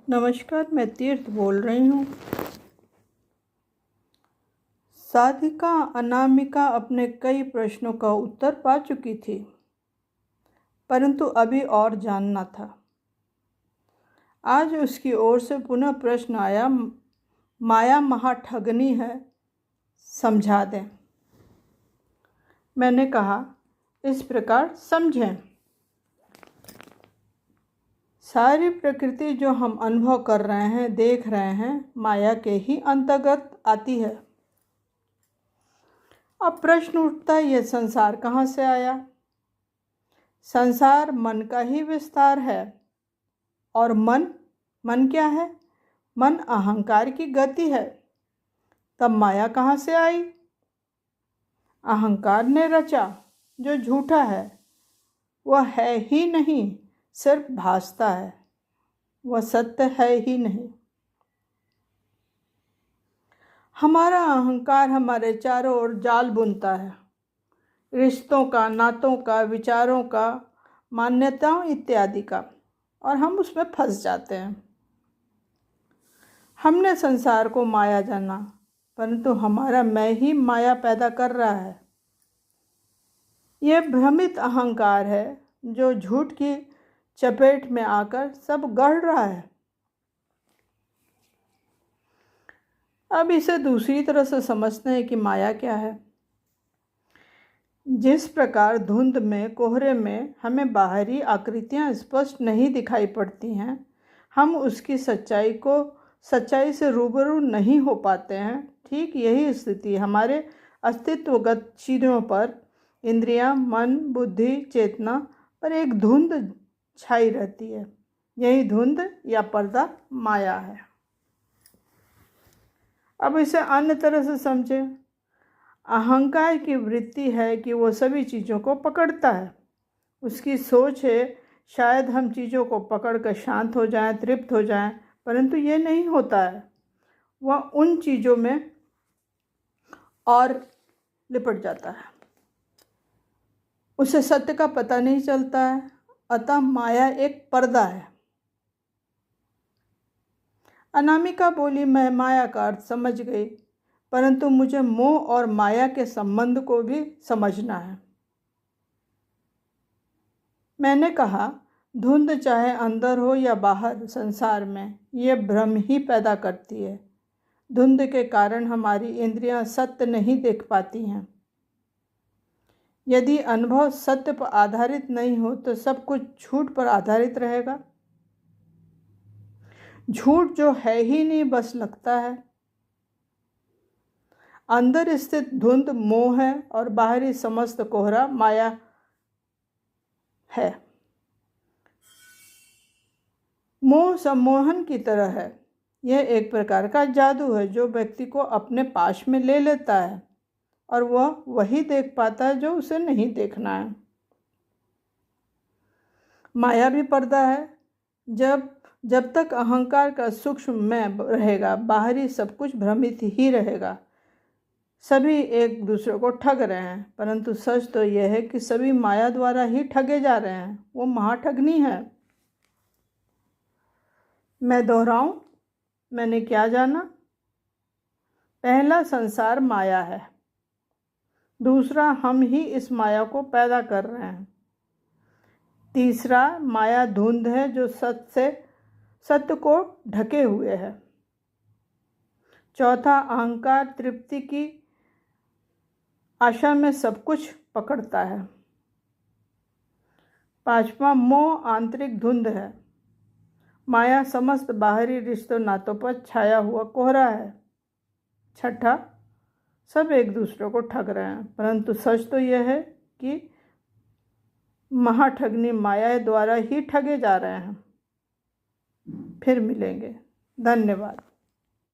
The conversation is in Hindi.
नमस्कार, मैं तीर्थ बोल रही हूँ। साधिका अनामिका अपने कई प्रश्नों का उत्तर पा चुकी थी, परंतु अभी और जानना था। आज उसकी ओर से पुनः प्रश्न आया, माया महाठगनी है, समझा दें। मैंने कहा, इस प्रकार समझें। सारी प्रकृति जो हम अनुभव कर रहे हैं, देख रहे हैं, माया के ही अंतर्गत आती है। अब प्रश्न उठता है, यह संसार कहाँ से आया? संसार मन का ही विस्तार है। और मन क्या है? मन अहंकार की गति है। तब माया कहाँ से आई? अहंकार ने रचा, जो झूठा है। वह है ही नहीं, सिर्फ भासता है। वह सत्य है ही नहीं। हमारा अहंकार हमारे चारों ओर जाल बुनता है, रिश्तों का, नातों का, विचारों का, मान्यताओं इत्यादि का, और हम उसमें फंस जाते हैं। हमने संसार को माया जाना, परंतु हमारा मैं ही माया पैदा कर रहा है। यह भ्रमित अहंकार है जो झूठ की चपेट में आकर सब गढ़ रहा है। अब इसे दूसरी तरह से समझते हैं कि माया क्या है। जिस प्रकार धुंध में, कोहरे में हमें बाहरी आकृतियां स्पष्ट नहीं दिखाई पड़ती हैं, हम उसकी सच्चाई से रूबरू नहीं हो पाते हैं, ठीक यही स्थिति हमारे अस्तित्वगत चीज़ों पर, इंद्रियां, मन, बुद्धि, चेतना पर एक धुंध छाई रहती है। यही धुंध या पर्दा माया है। अब इसे अन्य तरह से समझें। अहंकार की वृत्ति है कि वो सभी चीज़ों को पकड़ता है। उसकी सोच है, शायद हम चीज़ों को पकड़कर शांत हो जाएं, तृप्त हो जाएं, परंतु ये नहीं होता है। वह उन चीज़ों में और लिपट जाता है। उसे सत्य का पता नहीं चलता है। अतः माया एक पर्दा है। अनामिका बोली, मैं माया का अर्थ समझ गई, परंतु मुझे मोह और माया के संबंध को भी समझना है। मैंने कहा, धुंध चाहे अंदर हो या बाहर संसार में, ये भ्रम ही पैदा करती है। धुंध के कारण हमारी इंद्रियां सत्य नहीं देख पाती हैं। यदि अनुभव सत्य पर आधारित नहीं हो तो सब कुछ झूठ पर आधारित रहेगा। झूठ जो है ही नहीं, बस लगता है। अंदर स्थित धुंध मोह है और बाहरी समस्त कोहरा माया है। मोह सम्मोहन की तरह है। यह एक प्रकार का जादू है जो व्यक्ति को अपने पाश में ले लेता है और वह वही देख पाता है जो उसे नहीं देखना है। माया भी पर्दा है। जब तक अहंकार का सूक्ष्म मैं रहेगा, बाहरी सब कुछ भ्रमित ही रहेगा। सभी एक दूसरे को ठग रहे हैं, परंतु सच तो यह है कि सभी माया द्वारा ही ठगे जा रहे हैं। वो महाठगनी है। मैं दोहराऊं, मैंने क्या जाना? पहला, संसार माया है। दूसरा, हम ही इस माया को पैदा कर रहे हैं। तीसरा, माया धुंध है जो सत्य को ढके हुए है। चौथा, अहंकार तृप्ति की आशा में सब कुछ पकड़ता है। पांचवा, मोह आंतरिक धुंध है। माया समस्त बाहरी रिश्तों नातों पर छाया हुआ कोहरा है। छठा, सब एक दूसरे को ठग रहे हैं, परंतु सच तो यह है कि महाठगनी माया द्वारा ही ठगे जा रहे हैं। फिर मिलेंगे। धन्यवाद।